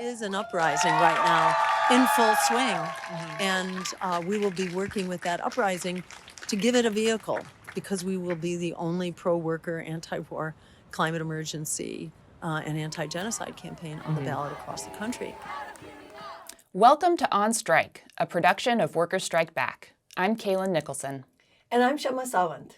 is an uprising right now in full swing, and we will be working with that uprising to give it a vehicle, because we will be the only pro-worker, anti-war, climate emergency, and anti-genocide campaign on the ballot across the country. Welcome to On Strike, a production of Workers Strike Back. I'm Kaylin Nicholson. And I'm Kshama Sawant.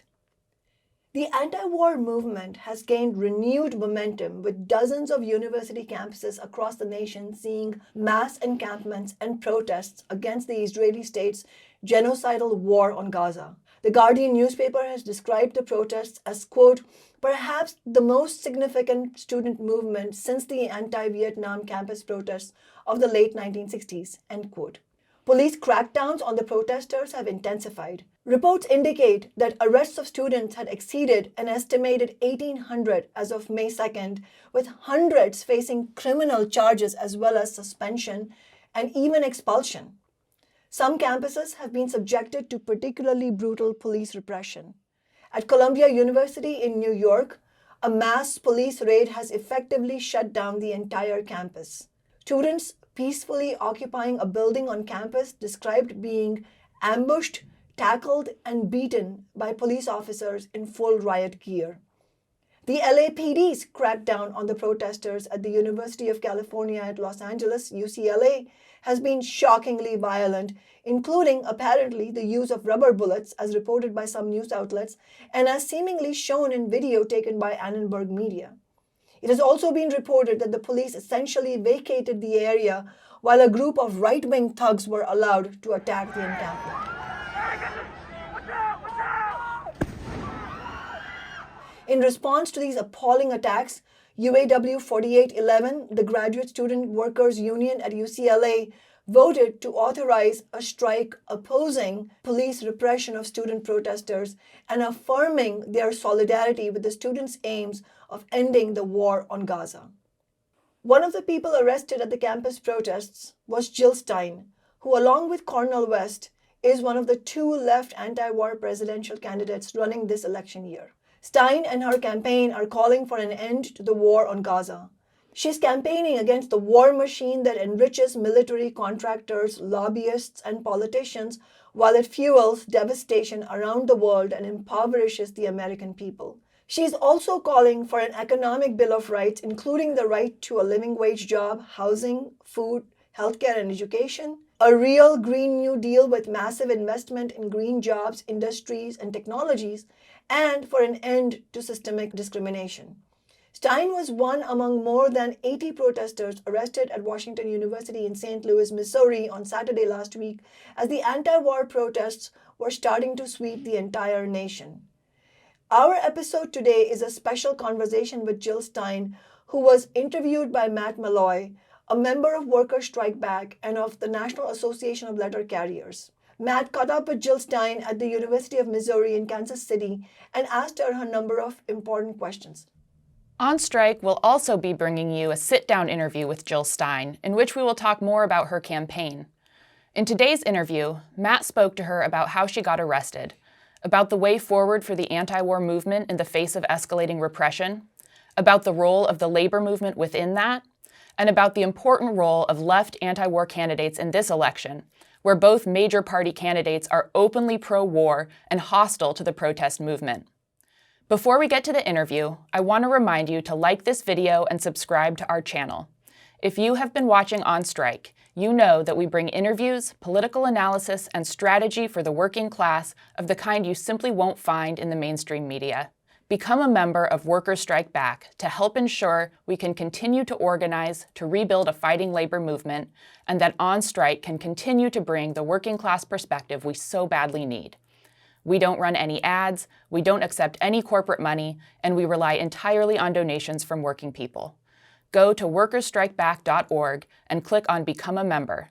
The anti-war movement has gained renewed momentum, with dozens of university campuses across the nation seeing mass encampments and protests against the Israeli state's genocidal war on Gaza. The Guardian newspaper has described the protests as, quote, perhaps the most significant student movement since the anti-Vietnam campus protests of the late 1960s, end quote. Police crackdowns on the protesters have intensified. Reports indicate that arrests of students had exceeded an estimated 1,800 as of May 2nd, with hundreds facing criminal charges as well as suspension and even expulsion. Some campuses have been subjected to particularly brutal police repression. At Columbia University in New York, a mass police raid has effectively shut down the entire campus. Students peacefully occupying a building on campus described being ambushed, tackled, and beaten by police officers in full riot gear. The LAPD's crackdown on the protesters at the University of California at Los Angeles, UCLA, has been shockingly violent, including apparently the use of rubber bullets, as reported by some news outlets, and as seemingly shown in video taken by Annenberg Media. It has also been reported that the police essentially vacated the area while a group of right-wing thugs were allowed to attack the encampment. In response to these appalling attacks, UAW 4811, the Graduate Student Workers Union at UCLA, voted to authorize a strike opposing police repression of student protesters and affirming their solidarity with the students' aims of ending the war on Gaza. One of the people arrested at the campus protests was Jill Stein, who, along with Cornel West, is one of the two left anti-war presidential candidates running this election year. Stein and her campaign are calling for an end to the war on Gaza. She's campaigning against the war machine that enriches military contractors, lobbyists, and politicians while it fuels devastation around the world and impoverishes the American people. She's also calling for an economic bill of rights, including the right to a living wage job, housing, food, healthcare, and education, a real Green New Deal with massive investment in green jobs, industries, and technologies, and for an end to systemic discrimination. Stein was one among more than 80 protesters arrested at Washington University in St. Louis, Missouri on Saturday last week as the anti-war protests were starting to sweep the entire nation. Our episode today is a special conversation with Jill Stein, who was interviewed by Matt Malloy, a member of Workers Strike Back and of the National Association of Letter Carriers. Matt caught up with Jill Stein at the University of Missouri in Kansas City and asked her a number of important questions. On Strike will also be bringing you a sit-down interview with Jill Stein, in which we will talk more about her campaign. In today's interview, Matt spoke to her about how she got arrested, about the way forward for the anti-war movement in the face of escalating repression, about the role of the labor movement within that, and about the important role of left anti-war candidates in this election, where both major party candidates are openly pro-war and hostile to the protest movement. Before we get to the interview, I want to remind you to like this video and subscribe to our channel. If you have been watching On Strike, you know that we bring interviews, political analysis, and strategy for the working class of the kind you simply won't find in the mainstream media. Become a member of Workers Strike Back to help ensure we can continue to organize to rebuild a fighting labor movement, and that On Strike can continue to bring the working class perspective we so badly need. We don't run any ads, we don't accept any corporate money, and we rely entirely on donations from working people. Go to workersstrikeback.org and click on Become a Member.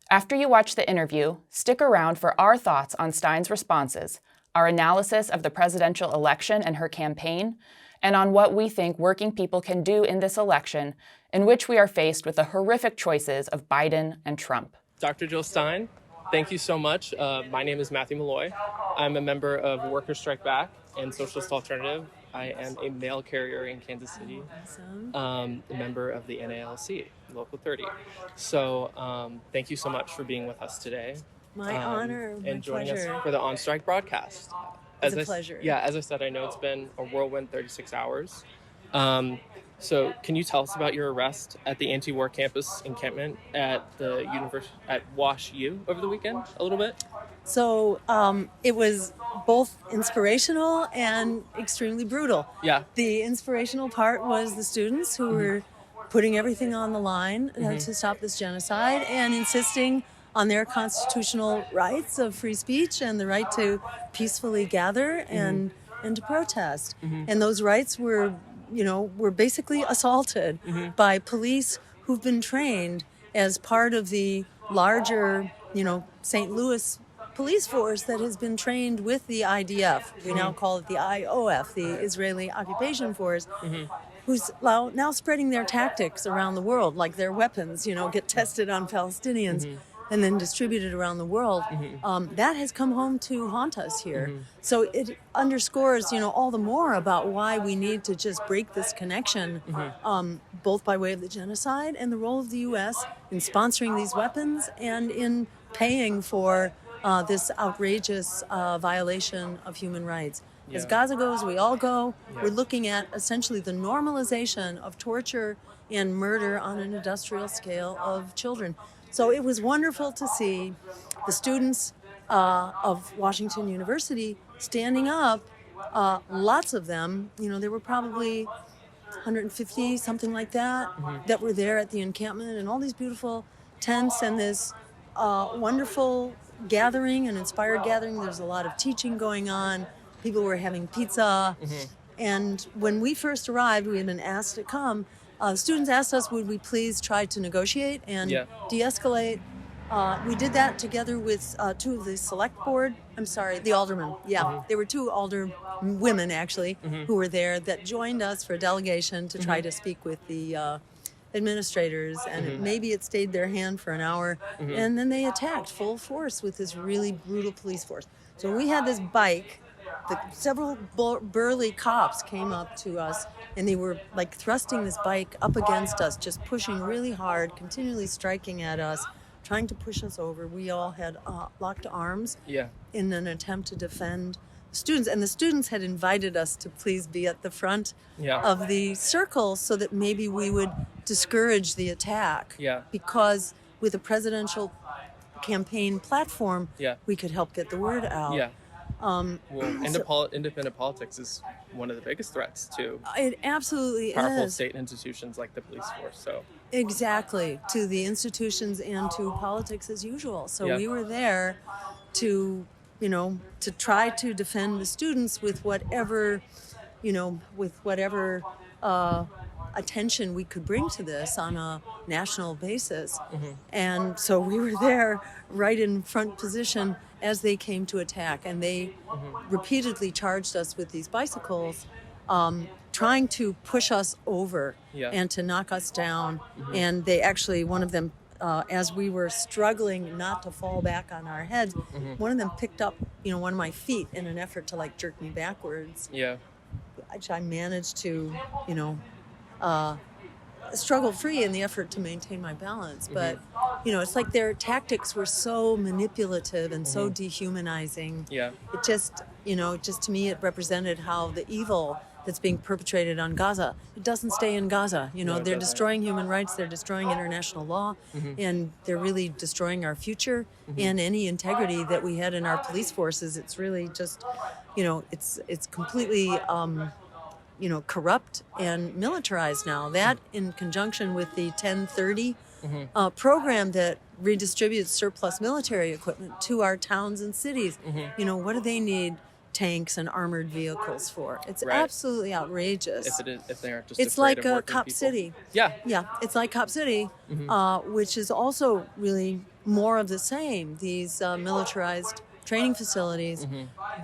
After you watch the interview, stick around for our thoughts on Stein's responses, our analysis of the presidential election and her campaign, and on what we think working people can do in this election, in which we are faced with the horrific choices of Biden and Trump. Dr. Jill Stein, thank you so much. My name is Matthew Malloy. I'm a member of Workers Strike Back and Socialist Alternative. I am a mail carrier in Kansas City, Awesome. a member of the NALC. Local 30. So thank you so much for being with us today. My honor, my and joining pleasure. us for the On Strike broadcast. It's a pleasure. As I said, I know it's been a whirlwind 36 hours. So can you tell us about your arrest at the anti-war campus encampment at the at Wash U over the weekend a little bit? So it was both inspirational and extremely brutal. Yeah. The inspirational part was the students who were putting everything on the line to stop this genocide and insisting on their constitutional rights of free speech and the right to peacefully gather and to protest. And those rights were basically assaulted by police who've been trained as part of the larger, St. Louis police force that has been trained with the IDF. We now call it the IOF, the Israeli Occupation Force, who's now spreading their tactics around the world, like their weapons, get tested on Palestinians and then distributed around the world. That has come home to haunt us here. So it underscores, all the more about why we need to just break this connection, both by way of the genocide and the role of the U.S. in sponsoring these weapons and in paying for this outrageous violation of human rights. As Gaza goes, we all go. We're looking at essentially the normalization of torture and murder on an industrial scale of children. So it was wonderful to see the students of Washington University standing up, lots of them, there were probably 150, something like that, that were there at the encampment, and all these beautiful tents and this wonderful gathering, an inspired gathering. There's a lot of teaching going on. People were having pizza. And when we first arrived, we had been asked to come. Students asked us, would we please try to negotiate and de-escalate. We did that together with two of the the aldermen. There were two alder women, actually, who were there that joined us for a delegation to try to speak with the administrators, and maybe it stayed their hand for an hour, and then they attacked full force with this really brutal police force. So we had this bike. Several burly cops came up to us, and they were like thrusting this bike up against us, just pushing really hard, continually striking at us, trying to push us over. We all had locked arms in an attempt to defend the students, and the students had invited us to please be at the front of the circle so that maybe we would discourage the attack. Because with a presidential campaign platform, we could help get the word out. Independent politics is one of the biggest threats to it absolutely powerful state institutions like the police force. So exactly, to the institutions and to politics as usual. So we were there to try to defend the students with whatever attention we could bring to this on a national basis. And so we were there right in front position as they came to attack, and they repeatedly charged us with these bicycles, trying to push us over and to knock us down. And they actually, one of them, as we were struggling not to fall back on our heads, one of them picked up, one of my feet in an effort to jerk me backwards. Which I managed to, struggle free in the effort to maintain my balance. But, it's like their tactics were so manipulative and so dehumanizing. It just to me, it represented how the evil that's being perpetrated on Gaza, it doesn't stay in Gaza. They're destroying human rights, they're destroying international law, and they're really destroying our future and any integrity that we had in our police forces. It's really just, it's completely corrupt and militarized now. That, in conjunction with the 1030 program that redistributes surplus military equipment to our towns and cities. What do they need tanks and armored vehicles for? It's absolutely outrageous. If they aren't just it's afraid like of working Cop people. City. It's like Cop City, which is also really more of the same. These militarized training facilities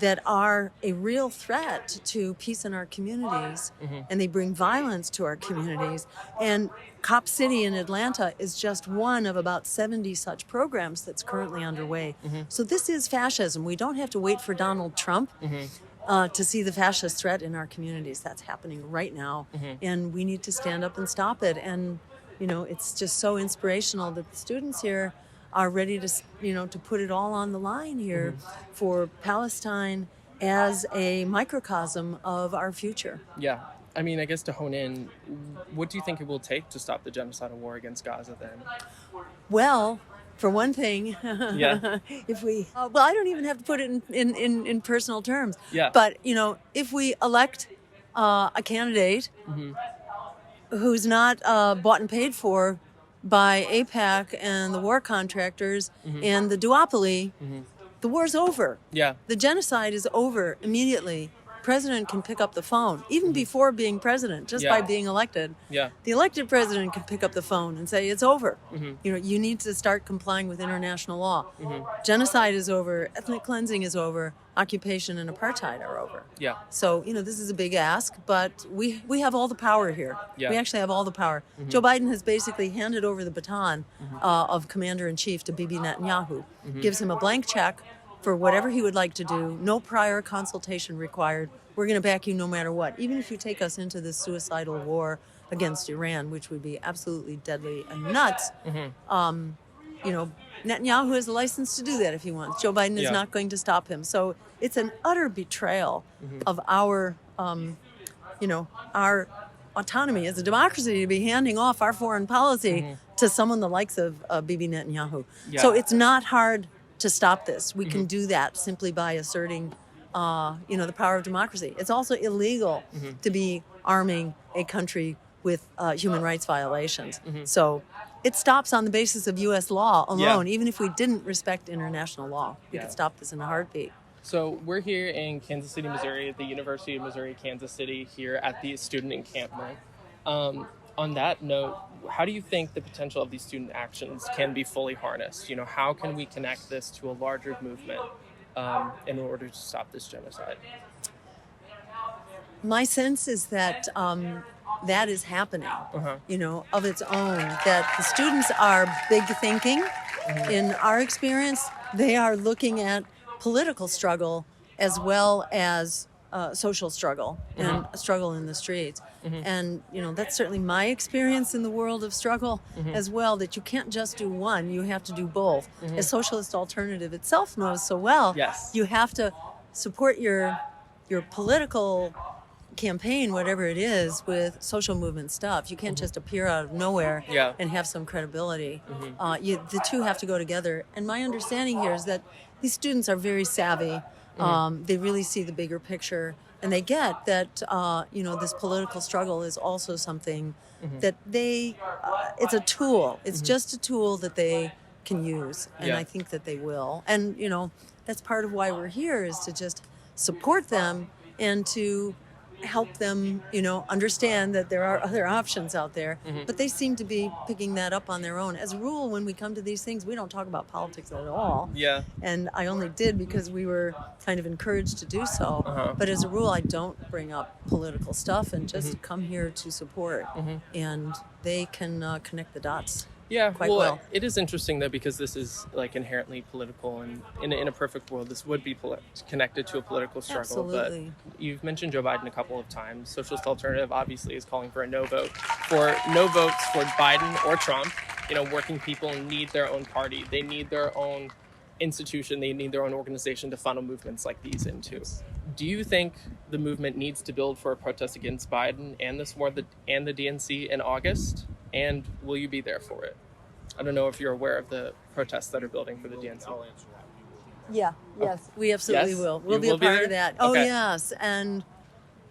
that are a real threat to peace in our communities, and they bring violence to our communities. And Cop City in Atlanta is just one of about 70 such programs that's currently underway. So this is fascism. We don't have to wait for Donald Trump to see the fascist threat in our communities. That's happening right now, and we need to stand up and stop it. And it's just so inspirational that the students here are ready to, to put it all on the line here for Palestine as a microcosm of our future. Yeah. I mean, I guess to hone in, what do you think it will take to stop the genocidal war against Gaza then? Well, for one thing, Yeah. if we, well, I don't even have to put it in personal terms. Yeah. But, if we elect a candidate who's not bought and paid for by AIPAC and the war contractors and the duopoly, the war's over. Yeah. The genocide is over immediately. President can pick up the phone, even before being president, just by being elected. Yeah. The elected president can pick up the phone and say, it's over. You need to start complying with international law. Genocide is over. Ethnic cleansing is over. Occupation and apartheid are over. Yeah. So, this is a big ask, but we have all the power here. Yeah. We actually have all the power. Joe Biden has basically handed over the baton of commander-in-chief to Bibi Netanyahu, gives him a blank check for whatever he would like to do, no prior consultation required. We're going to back you no matter what, even if you take us into this suicidal war against Iran, which would be absolutely deadly and nuts. Netanyahu has a license to do that if he wants. Joe Biden is not going to stop him. So it's an utter betrayal of our, our autonomy as a democracy to be handing off our foreign policy to someone the likes of Bibi Netanyahu. Yeah. So it's not hard to stop this. We can do that simply by asserting, the power of democracy. It's also illegal to be arming a country with human rights violations. So it stops on the basis of U.S. law alone. Even if we didn't respect international law, we could stop this in a heartbeat. So we're here in Kansas City, Missouri, at the University of Missouri, Kansas City, here at the student encampment. On that note, how do you think the potential of these student actions can be fully harnessed? How can we connect this to a larger movement in order to stop this genocide? My sense is that that is happening, of its own, that the students are big thinking. In our experience, they are looking at political struggle as well as social struggle and struggle in the streets. And, that's certainly my experience in the world of struggle as well, that you can't just do one, you have to do both. As Socialist Alternative itself knows so well, you have to support your political campaign, whatever it is, with social movement stuff. You can't just appear out of nowhere and have some credibility. The two have to go together. And my understanding here is that these students are very savvy. They really see the bigger picture, and they get that this political struggle is also something that it's a tool. It's just a tool that they can use, and I think that they will. And that's part of why we're here, is to just support them and to help them, understand that there are other options out there. But they seem to be picking that up on their own. As a rule, when we come to these things, we don't talk about politics at all. Yeah. And I only did because we were kind of encouraged to do so. But as a rule, I don't bring up political stuff and just come here to support. And they can connect the dots. Yeah, quite well. It is interesting, though, because this is inherently political, and in a perfect world, this would be connected to a political struggle. Absolutely. But you've mentioned Joe Biden a couple of times. Socialist Alternative obviously is calling for a no vote. For no votes for Biden or Trump, working people need their own party. They need their own institution. They need their own organization to funnel movements like these into. Do you think the movement needs to build for a protest against Biden and this war and the DNC in August? And will you be there for it? I don't know if you're aware of the protests that are building for the DNC. Yeah, yes. We absolutely will. We'll be a part of that. Oh, yes. And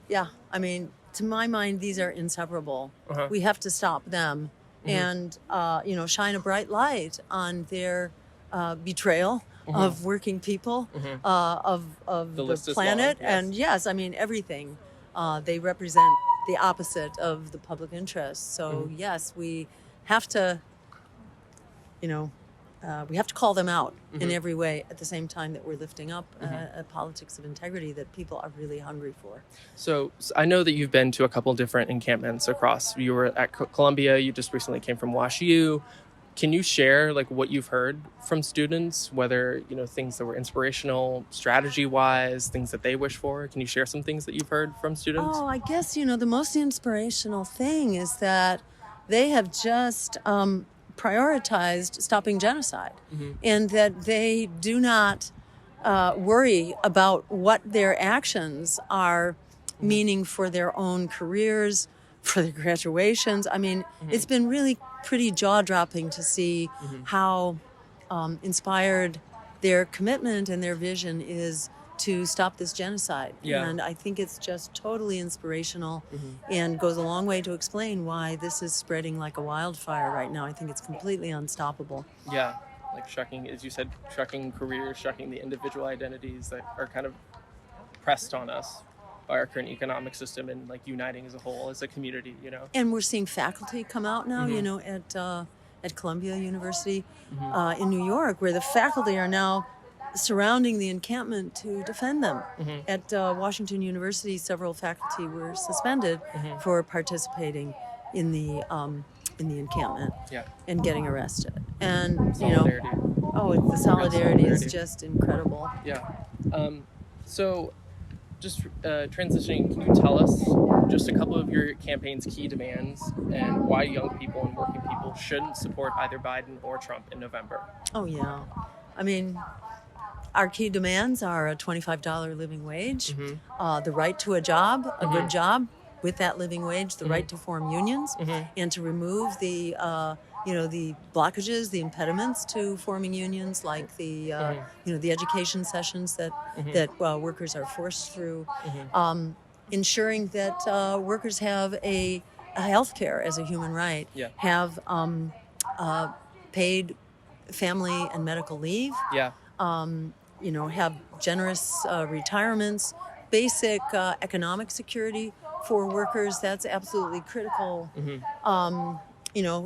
to my mind, these are inseparable. We have to stop them and, shine a bright light on their betrayal of working people, of the planet. And yes, everything. They represent the opposite of the public interest. So yes, we have to, we have to call them out in every way at the same time that we're lifting up a politics of integrity that people are really hungry for. So I know that you've been to a couple different encampments across. You were at Columbia. You just recently came from Wash U. Can you share what you've heard from students, whether, things that were inspirational, strategy-wise, things that they wish for? Can you share some things that you've heard from students? Oh, I guess, the most inspirational thing is that they have just prioritized stopping genocide, and that they do not worry about what their actions are meaning for their own careers, for their graduations. I mean, it's been really pretty jaw-dropping to see how inspired their commitment and their vision is to stop this genocide. Yeah. And I think it's just totally inspirational and goes a long way to explain why this is spreading like a wildfire right now. I think it's completely unstoppable. Yeah, like shucking, as you said, shucking careers, shucking the individual identities that are kind of pressed on us by our current economic system, and like uniting as a whole, as a community, you know. And we're seeing faculty come out now, you know, at Columbia University in New York, where the faculty are now surrounding the encampment to defend them. At Washington University, several faculty were suspended for participating in the encampment and getting arrested. And Solidarity. The solidarity is just incredible. Yeah. So, just transitioning, can you tell us just a couple of your campaign's key demands and why young people and working people shouldn't support either Biden or Trump in November? Oh, yeah. I mean, our key demands are a $25 living wage, the right to a job, a good job with that living wage, the right to form unions, and to remove the the blockages, the impediments to forming unions, like the the education sessions that workers are forced through, ensuring that workers have a health care as a human right, have paid family and medical leave, have generous retirements, basic economic security for workers. That's absolutely critical.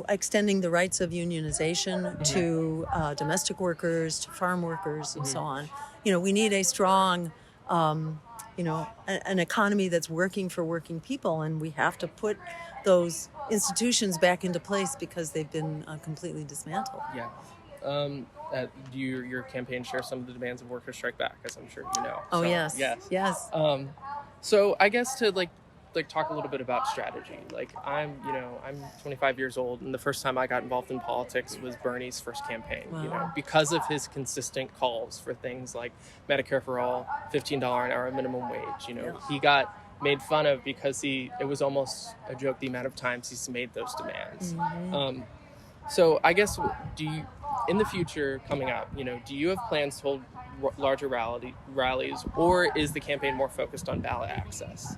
Extending the rights of unionization to domestic workers, to farm workers, and so on. We need a strong, an economy that's working for working people, and we have to put those institutions back into place because they've been completely dismantled. Yeah. Do your campaign share some of the demands of Workers Strike Back, as I'm sure you know? Oh, so, yes. So I guess to like talk a little bit about strategy. Like I'm 25 years old, and the first time I got involved in politics was Bernie's first campaign. Wow. Because of his consistent calls for things like Medicare for all, $15 an hour minimum wage. He got made fun of because it was almost a joke the amount of times he's made those demands. So I guess, in the future coming up, do you have plans to hold larger rallies, or is the campaign more focused on ballot access?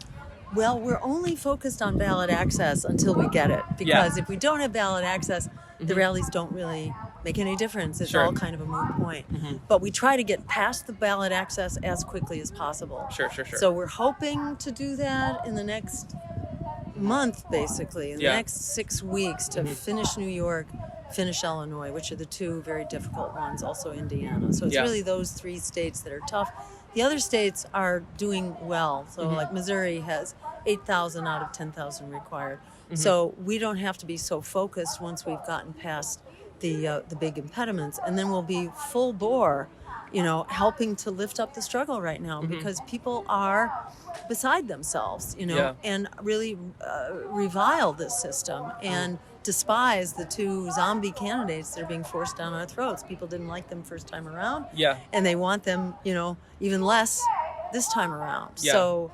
Well, we're only focused on ballot access until we get it, because if we don't have ballot access, the rallies don't really make any difference. It's all kind of a moot point. But we try to get past the ballot access as quickly as possible. Sure. So we're hoping to do that in the next month, basically, in the next 6 weeks, to finish New York, finish Illinois, which are the two very difficult ones, also Indiana. So it's really those three states that are tough. The other states are doing well. So like Missouri has 8,000 out of 10,000 required. So we don't have to be so focused once we've gotten past the big impediments. And then we'll be full bore, helping to lift up the struggle right now, because people are beside themselves, and really revile this system and despise the two zombie candidates that are being forced down our throats. People didn't like them first time around. And they want them, even less this time around. So,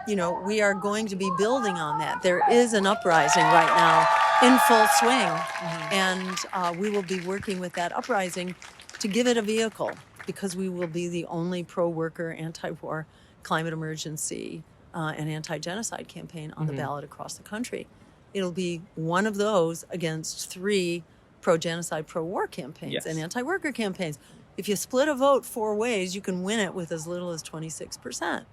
we are going to be building on that. There is an uprising right now in full swing. And we will be working with that uprising to give it a vehicle, because we will be the only pro-worker, anti-war, climate emergency, and anti-genocide campaign on the ballot across the country. It'll be one of those against 3 pro-genocide, pro-war campaigns and anti-worker campaigns. If you split a vote 4 ways, you can win it with as little as 26%.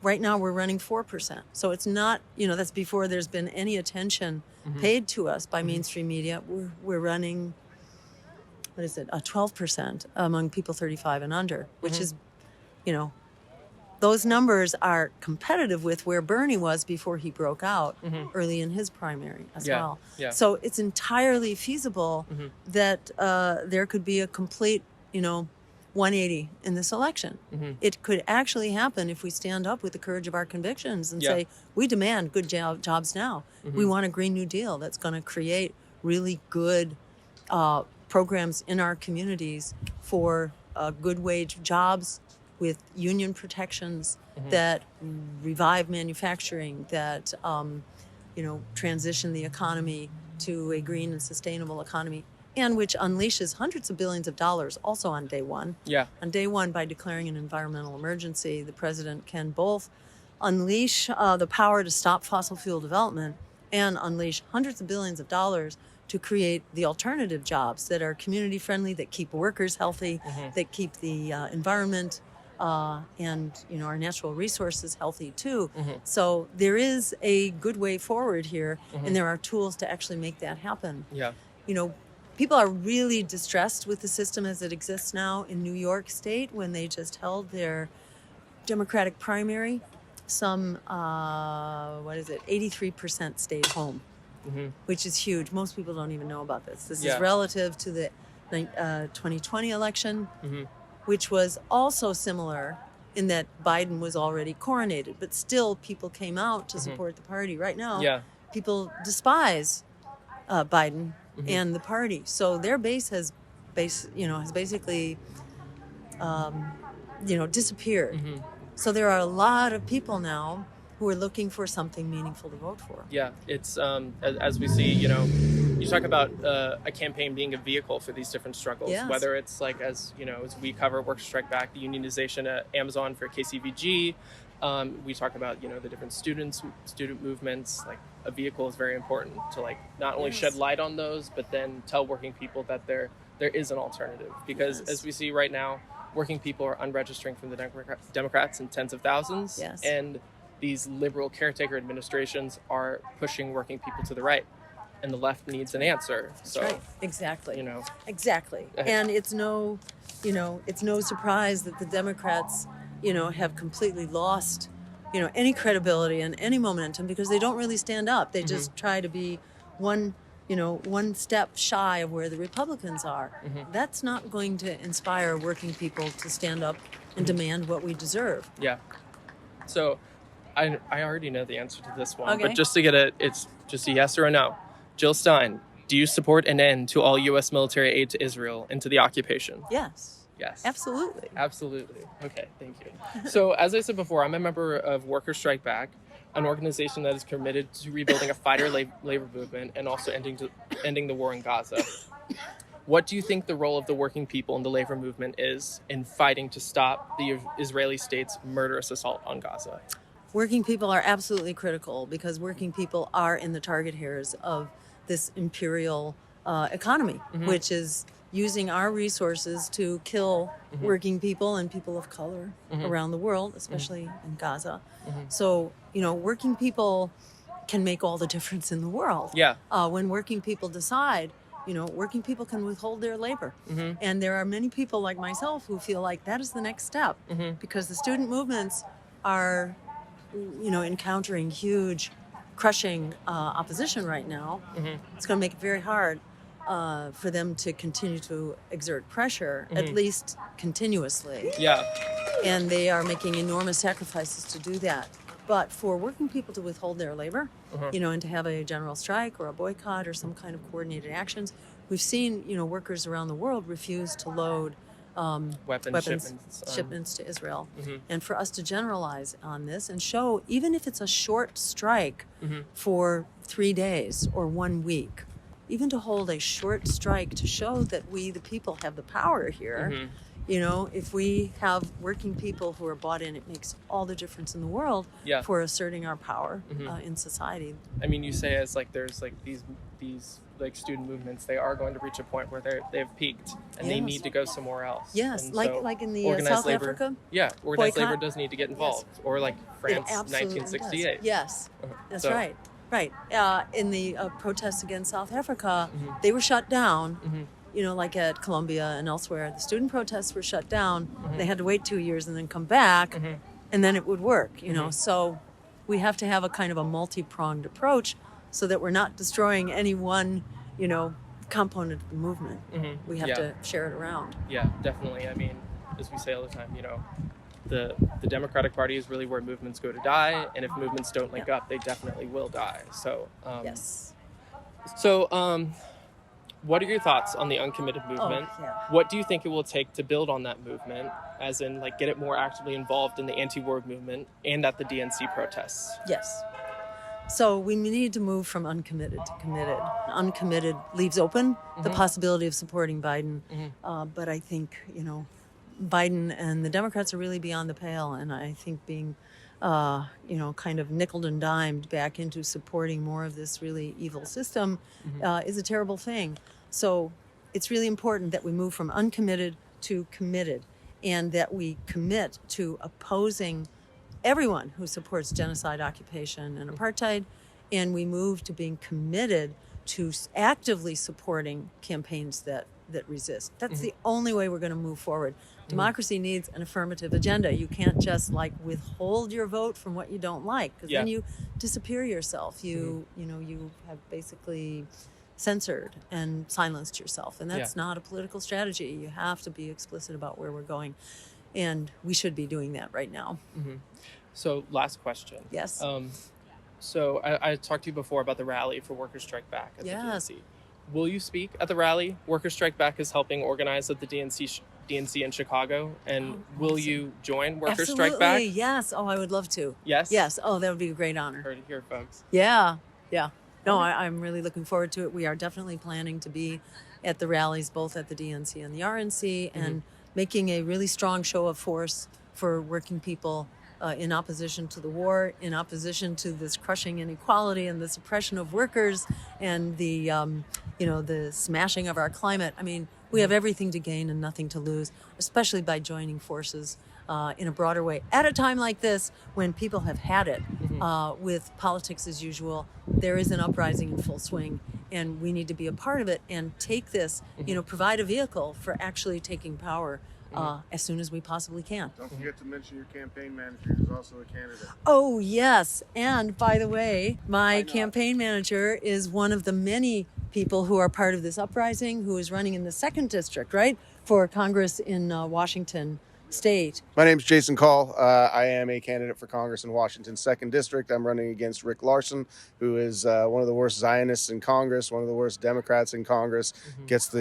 Right now we're running 4%. So it's not, that's before there's been any attention paid to us by mainstream media. We're running, 12% among people 35 and under, which is, those numbers are competitive with where Bernie was before he broke out early in his primary as well. So it's entirely feasible that there could be a complete, 180 in this election. It could actually happen if we stand up with the courage of our convictions and say, we demand good jobs now. We want a Green New Deal that's going to create really good programs in our communities for good wage jobs with union protections that revive manufacturing, that transition the economy to a green and sustainable economy, and which unleashes hundreds of billions of dollars also on day one. Yeah. On day one, by declaring an environmental emergency, the president can both unleash the power to stop fossil fuel development and unleash hundreds of billions of dollars to create the alternative jobs that are community friendly, that keep workers healthy, that keep the environment and our natural resources healthy too. So there is a good way forward here, and there are tools to actually make that happen. Yeah. People are really distressed with the system as it exists now. In New York State, when they just held their Democratic primary, some 83% stayed home, which is huge. Most people don't even know about this. This is relative to the 2020 election, which was also similar in that Biden was already coronated, but still people came out to support the party. Right now, people despise Biden and the party, so their base has basically disappeared. So there are a lot of people now who are looking for something meaningful to vote for. Yeah, it's as we see, you talk about a campaign being a vehicle for these different struggles, whether it's like as we cover Workers Strike Back, the unionization at Amazon for KCVG. We talk about the different student movements. Like, a vehicle is very important to not only shed light on those, but then tell working people that there is an alternative. Because as we see right now, working people are unregistering from the Democrats in tens of thousands, and these liberal caretaker administrations are pushing working people to the right, and the left needs an answer. That's right. Exactly. Exactly. And it's no surprise that the Democrats have completely lost, any credibility and any momentum, because they don't really stand up. They just try to be one step shy of where the Republicans are. That's not going to inspire working people to stand up and demand what we deserve. Yeah. So I already know the answer to this one, but just to get it's just a yes or a no. Jill Stein, do you support an end to all U.S. military aid to Israel and to the occupation? Yes. Yes. Absolutely. Absolutely. Okay, thank you. So, as I said before, I'm a member of Workers Strike Back, an organization that is committed to rebuilding a fighter labor movement and also ending the war in Gaza. What do you think the role of the working people in the labor movement is in fighting to stop the Israeli state's murderous assault on Gaza? Working people are absolutely critical, because working people are in the target hairs of this imperial economy, which is using our resources to kill working people and people of color around the world, especially in Gaza. So, working people can make all the difference in the world. Yeah. When working people decide, working people can withhold their labor. And there are many people like myself who feel like that is the next step, because the student movements are, encountering huge, crushing opposition right now. It's going to make it very hard for them to continue to exert pressure, at least continuously. Yeah. And they are making enormous sacrifices to do that. But for working people to withhold their labor, and to have a general strike or a boycott or some kind of coordinated actions, we've seen, workers around the world refuse to load weapons shipments to Israel. And for us to generalize on this and show, even if it's a short strike for 3 days or 1 week, even to hold a short strike to show that we, the people, have the power here. If we have working people who are bought in, it makes all the difference in the world for asserting our power in society. I mean, you say as there's these student movements, they are going to reach a point where they've peaked and they need to go somewhere else. Yes, and like in the South labor, Africa. Yeah, organized boycott. labor does need to get involved, or France, 1968. Does. Yes, that's right. Right. In the protests against South Africa, they were shut down. Like at Columbia and elsewhere, the student protests were shut down. They had to wait 2 years and then come back, and then it would work. So we have to have a kind of a multi-pronged approach, so that we're not destroying any one, component of the movement. We have to share it around. Yeah, definitely. I mean, as we say all the time, the Democratic Party is really where movements go to die, and if movements don't link up, they definitely will die. So Yes. So what are your thoughts on the uncommitted movement? What do you think it will take to build on that movement, as in like get it more actively involved in the anti-war movement and at the DNC protests? Yes. So we need to move from uncommitted to committed. Uncommitted leaves open the possibility of supporting Biden. But I think, Biden and the Democrats are really beyond the pale. And I think being, kind of nickeled and dimed back into supporting more of this really evil system is a terrible thing. So it's really important that we move from uncommitted to committed, and that we commit to opposing everyone who supports genocide, occupation, and apartheid, and we move to being committed to actively supporting campaigns that resist. That's the only way we're going to move forward. Democracy needs an affirmative agenda. You can't just withhold your vote from what you don't like, because then you disappear yourself. You have basically censored and silenced yourself, and that's not a political strategy. You have to be explicit about where we're going, and we should be doing that right now. So last question. Yes. So I talked to you before about the rally for Workers Strike Back at the DNC. Will you speak at the rally Workers Strike Back is helping organize at the DNC in Chicago? And will you join Workers Strike Back? Absolutely, yes. Oh, I would love to. Yes? Yes. Oh, that would be a great honor. Heard it here, folks. Yeah. No, I'm really looking forward to it. We are definitely planning to be at the rallies, both at the DNC and the RNC, and making a really strong show of force for working people in opposition to the war, in opposition to this crushing inequality and the suppression of workers and the smashing of our climate. I mean, we have everything to gain and nothing to lose, especially by joining forces in a broader way. At a time like this, when people have had it with politics as usual, there is an uprising in full swing, and we need to be a part of it and take this, provide a vehicle for actually taking power as soon as we possibly can. Don't forget to mention your campaign manager, who's also a candidate. Oh, yes. And by the way, my campaign manager is one of the many people who are part of this uprising, who is running in the 2nd District, right, for Congress in Washington State. My name's Jason Call. I am a candidate for Congress in Washington's 2nd District. I'm running against Rick Larson, who is one of the worst Zionists in Congress, one of the worst Democrats in Congress, gets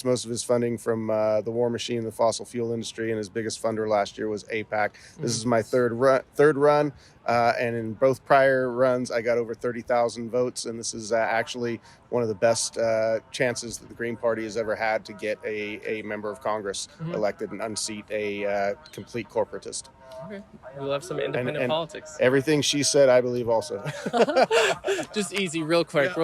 most of his funding from the war machine, the fossil fuel industry, and his biggest funder last year was AIPAC. This is my third run. And in both prior runs, I got over 30,000 votes, and this is actually one of the best chances that the Green Party has ever had to get a member of Congress elected and unseat a complete corporatist. Okay. We love some independent politics. Everything she said, I believe also. Just easy, real quick.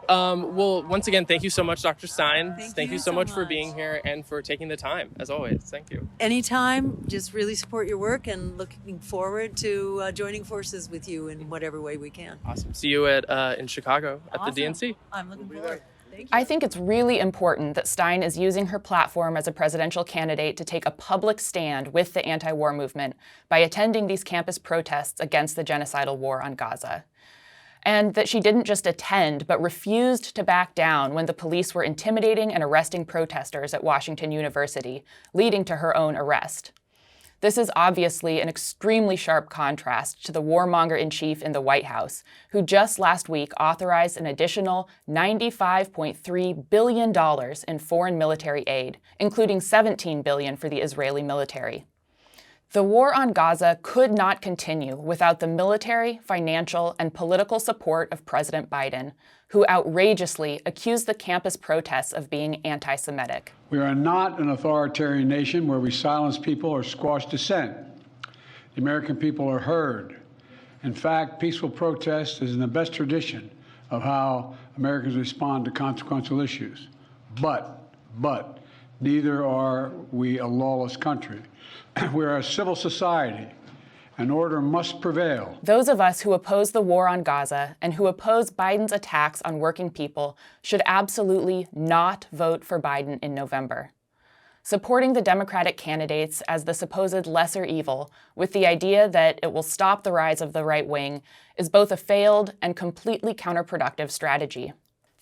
Well, once again, thank you so much, Dr. Stein. Thank you so much for being here and for taking the time, as always. Thank you. Anytime, just really support your work, and looking forward to joining forces with you in whatever way we can. Awesome. See you in Chicago at the DNC. I'm looking forward. Thank you. I think it's really important that Stein is using her platform as a presidential candidate to take a public stand with the anti-war movement by attending these campus protests against the genocidal war on Gaza. And that she didn't just attend, but refused to back down when the police were intimidating and arresting protesters at Washington University, leading to her own arrest. This is obviously an extremely sharp contrast to the warmonger-in-chief in the White House, who just last week authorized an additional $95.3 billion in foreign military aid, including $17 billion for the Israeli military. The war on Gaza could not continue without the military, financial, and political support of President Biden, who outrageously accused the campus protests of being anti-Semitic. We are not an authoritarian nation where we silence people or squash dissent. The American people are heard. In fact, peaceful protest is in the best tradition of how Americans respond to consequential issues. But neither are we a lawless country. We are a civil society, and order must prevail. Those of us who oppose the war on Gaza and who oppose Biden's attacks on working people should absolutely not vote for Biden in November. Supporting the Democratic candidates as the supposed lesser evil with the idea that it will stop the rise of the right wing is both a failed and completely counterproductive strategy.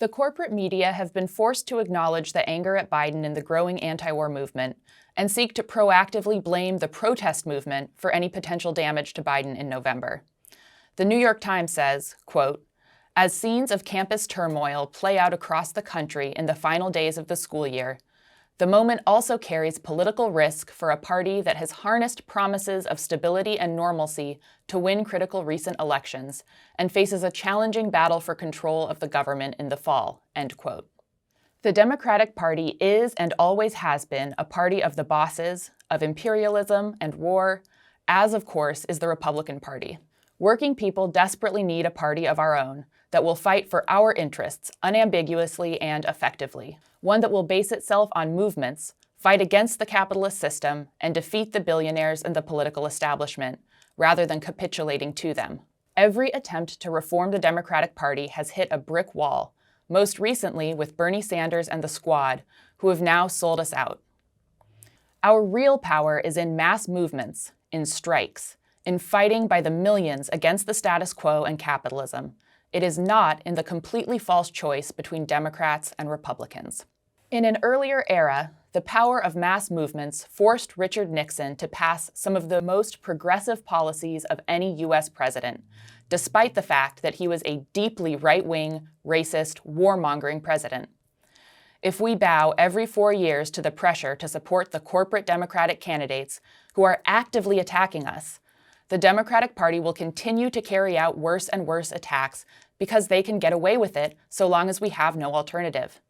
The corporate media have been forced to acknowledge the anger at Biden in the growing anti-war movement and seek to proactively blame the protest movement for any potential damage to Biden in November. The New York Times says, quote, "As scenes of campus turmoil play out across the country in the final days of the school year, the moment also carries political risk for a party that has harnessed promises of stability and normalcy to win critical recent elections and faces a challenging battle for control of the government in the fall," end quote. The Democratic Party is and always has been a party of the bosses, of imperialism and war, as of course is the Republican Party. Working people desperately need a party of our own that will fight for our interests unambiguously and effectively, one that will base itself on movements, fight against the capitalist system, and defeat the billionaires and the political establishment, rather than capitulating to them. Every attempt to reform the Democratic Party has hit a brick wall, most recently with Bernie Sanders and the Squad, who have now sold us out. Our real power is in mass movements, in strikes, in fighting by the millions against the status quo and capitalism. It is not in the completely false choice between Democrats and Republicans. In an earlier era, the power of mass movements forced Richard Nixon to pass some of the most progressive policies of any U.S. president, despite the fact that he was a deeply right-wing, racist, warmongering president. If we bow every 4 years to the pressure to support the corporate Democratic candidates who are actively attacking us, the Democratic Party will continue to carry out worse and worse attacks because they can get away with it so long as we have no alternative.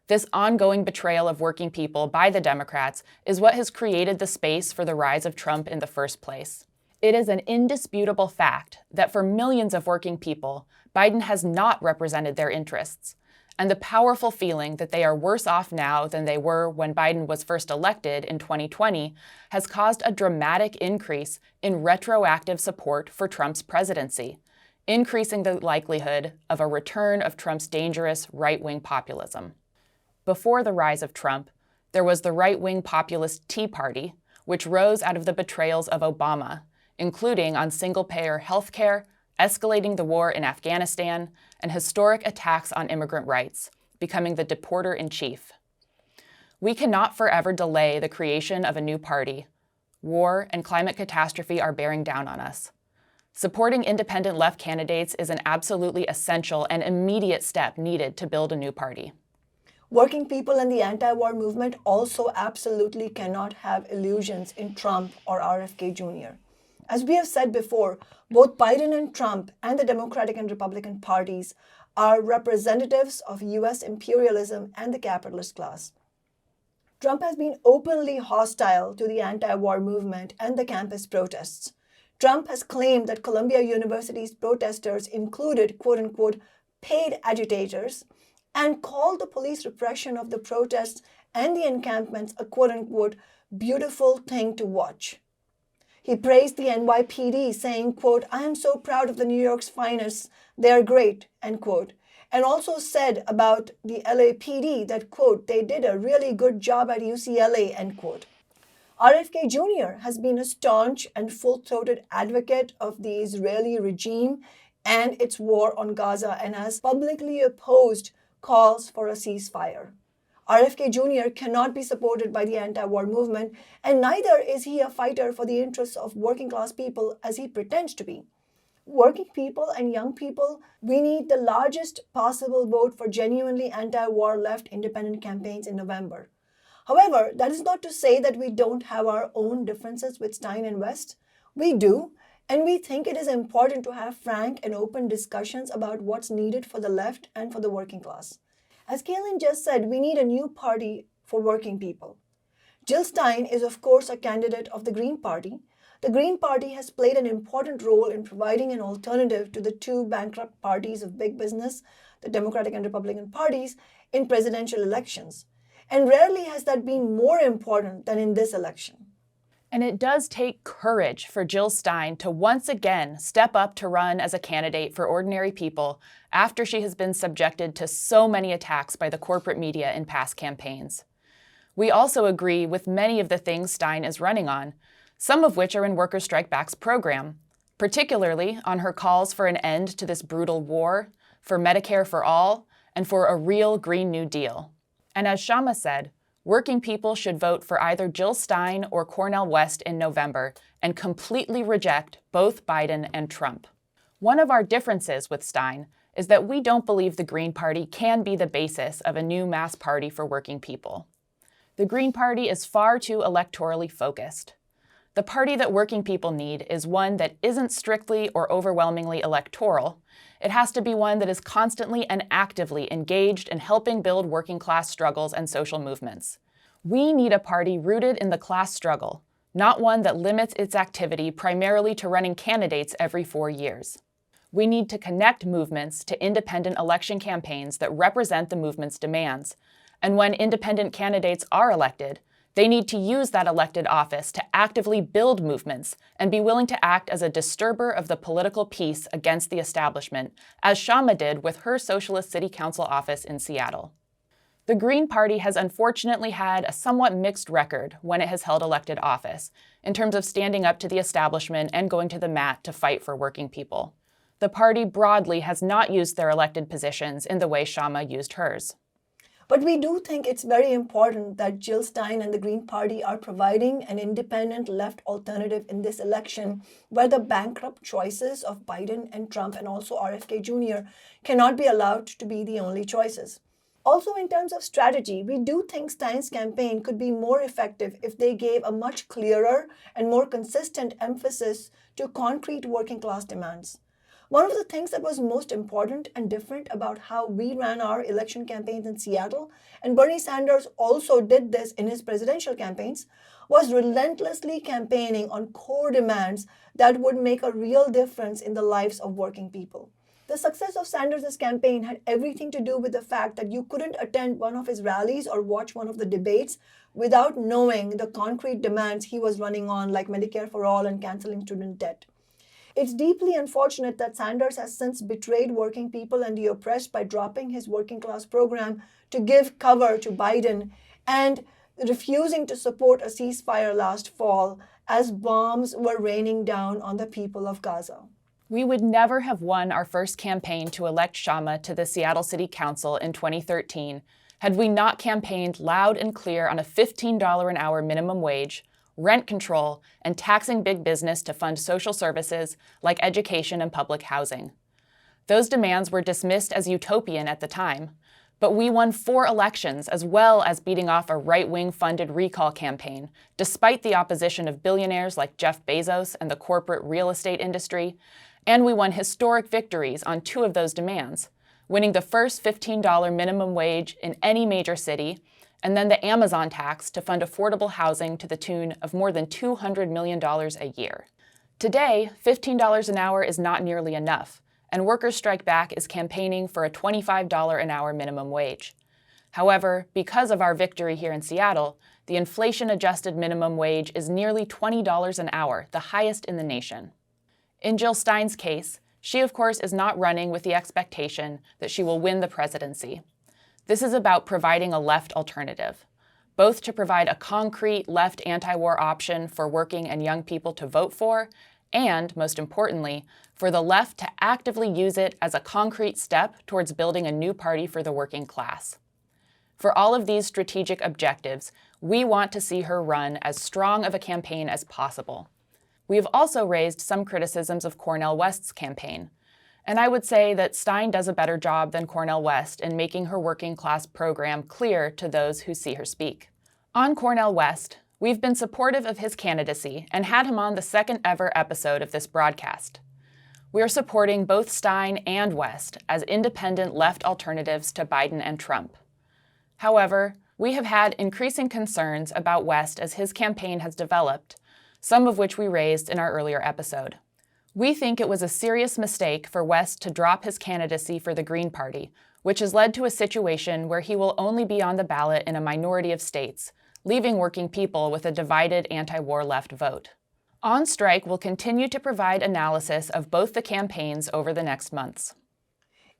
This ongoing betrayal of working people by the Democrats is what has created the space for the rise of Trump in the first place. It is an indisputable fact that for millions of working people, Biden has not represented their interests, and the powerful feeling that they are worse off now than they were when Biden was first elected in 2020 has caused a dramatic increase in retroactive support for Trump's presidency, increasing the likelihood of a return of Trump's dangerous right-wing populism. Before the rise of Trump, there was the right-wing populist Tea Party, which rose out of the betrayals of Obama, including on single-payer health care, escalating the war in Afghanistan, and historic attacks on immigrant rights, becoming the deporter-in-chief. We cannot forever delay the creation of a new party. War and climate catastrophe are bearing down on us. Supporting independent left candidates is an absolutely essential and immediate step needed to build a new party. Working people and the anti-war movement also absolutely cannot have illusions in Trump or RFK Jr. As we have said before, both Biden and Trump and the Democratic and Republican parties are representatives of U.S. imperialism and the capitalist class. Trump has been openly hostile to the anti-war movement and the campus protests. Trump has claimed that Columbia University's protesters included, quote-unquote, paid agitators, and called the police repression of the protests and the encampments a, quote-unquote, beautiful thing to watch. He praised the NYPD, saying, quote, "I am so proud of the New York's finest. They are great," end quote. And also said about the LAPD that, quote, "they did a really good job at UCLA," end quote. RFK Jr. has been a staunch and full-throated advocate of the Israeli regime and its war on Gaza and has publicly opposed calls for a ceasefire. RFK Jr. cannot be supported by the anti-war movement, and neither is he a fighter for the interests of working-class people as he pretends to be. Working people and young people, we need the largest possible vote for genuinely anti-war left independent campaigns in November. However, that is not to say that we don't have our own differences with Stein and West. We do, and we think it is important to have frank and open discussions about what's needed for the left and for the working class. As Kaylin just said, we need a new party for working people. Jill Stein is, of course, a candidate of the Green Party. The Green Party has played an important role in providing an alternative to the two bankrupt parties of big business, the Democratic and Republican parties, in presidential elections. And rarely has that been more important than in this election. And it does take courage for Jill Stein to once again step up to run as a candidate for ordinary people after she has been subjected to so many attacks by the corporate media in past campaigns. We also agree with many of the things Stein is running on, some of which are in Workers' Strike Back's program, particularly on her calls for an end to this brutal war, for Medicare for all, and for a real Green New Deal. And as Kshama said, working people should vote for either Jill Stein or Cornel West in November and completely reject both Biden and Trump. One of our differences with Stein is that we don't believe the Green Party can be the basis of a new mass party for working people. The Green Party is far too electorally focused. The party that working people need is one that isn't strictly or overwhelmingly electoral. It has to be one that is constantly and actively engaged in helping build working class struggles and social movements. We need a party rooted in the class struggle, not one that limits its activity primarily to running candidates every 4 years. We need to connect movements to independent election campaigns that represent the movement's demands. And when independent candidates are elected, they need to use that elected office to actively build movements and be willing to act as a disturber of the political peace against the establishment, as Kshama did with her Socialist City Council office in Seattle. The Green Party has unfortunately had a somewhat mixed record when it has held elected office, in terms of standing up to the establishment and going to the mat to fight for working people. The party broadly has not used their elected positions in the way Kshama used hers. But we do think it's very important that Jill Stein and the Green Party are providing an independent left alternative in this election, where the bankrupt choices of Biden and Trump and also RFK Jr. cannot be allowed to be the only choices. Also, in terms of strategy, we do think Stein's campaign could be more effective if they gave a much clearer and more consistent emphasis to concrete working class demands. One of the things that was most important and different about how we ran our election campaigns in Seattle, and Bernie Sanders also did this in his presidential campaigns, was relentlessly campaigning on core demands that would make a real difference in the lives of working people. The success of Sanders' campaign had everything to do with the fact that you couldn't attend one of his rallies or watch one of the debates without knowing the concrete demands he was running on, like Medicare for all and canceling student debt. It's deeply unfortunate that Sanders has since betrayed working people and the oppressed by dropping his working class program to give cover to Biden and refusing to support a ceasefire last fall as bombs were raining down on the people of Gaza. We would never have won our first campaign to elect Kshama to the Seattle City Council in 2013 had we not campaigned loud and clear on a $15 an hour minimum wage, rent control, and taxing big business to fund social services like education and public housing. Those demands were dismissed as utopian at the time, but we won 4 elections as well as beating off a right-wing funded recall campaign, despite the opposition of billionaires like Jeff Bezos and the corporate real estate industry, and we won historic victories on 2 of those demands, winning the first $15 minimum wage in any major city, and then the Amazon tax to fund affordable housing to the tune of more than $200 million a year. Today, $15 an hour is not nearly enough, and Workers Strike Back is campaigning for a $25 an hour minimum wage. However, because of our victory here in Seattle, the inflation-adjusted minimum wage is nearly $20 an hour, the highest in the nation. In Jill Stein's case, she of course is not running with the expectation that she will win the presidency. This is about providing a left alternative, both to provide a concrete left anti-war option for working and young people to vote for, and, most importantly, for the left to actively use it as a concrete step towards building a new party for the working class. For all of these strategic objectives, we want to see her run as strong of a campaign as possible. We have also raised some criticisms of Cornel West's campaign, and I would say that Stein does a better job than Cornel West in making her working class program clear to those who see her speak. On Cornel West, we've been supportive of his candidacy and had him on the second ever episode of this broadcast. We are supporting both Stein and West as independent left alternatives to Biden and Trump. However, we have had increasing concerns about West as his campaign has developed, some of which we raised in our earlier episode. We think it was a serious mistake for West to drop his candidacy for the Green Party, which has led to a situation where he will only be on the ballot in a minority of states, leaving working people with a divided anti-war left vote. On Strike will continue to provide analysis of both the campaigns over the next months.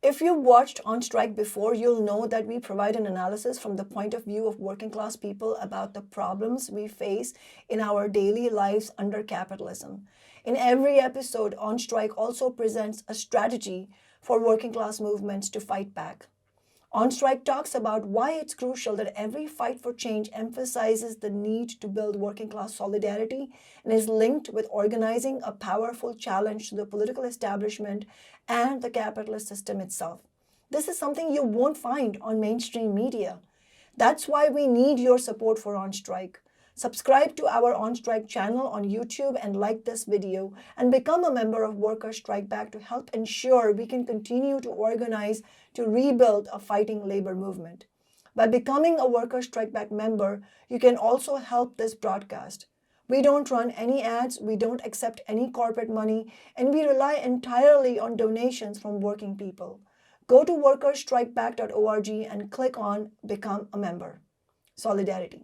If you've watched On Strike before, you'll know that we provide an analysis from the point of view of working class people about the problems we face in our daily lives under capitalism. In every episode, On Strike also presents a strategy for working class movements to fight back. On Strike talks about why it's crucial that every fight for change emphasizes the need to build working class solidarity and is linked with organizing a powerful challenge to the political establishment and the capitalist system itself. This is something you won't find on mainstream media. That's why we need your support for On Strike. Subscribe to our On Strike channel on YouTube and like this video, and become a member of Workers Strike Back to help ensure we can continue to organize to rebuild a fighting labor movement. By becoming a Workers Strike Back member, you can also help this broadcast. We don't run any ads, we don't accept any corporate money, and we rely entirely on donations from working people. Go to workersstrikeback.org and click on Become a Member. Solidarity.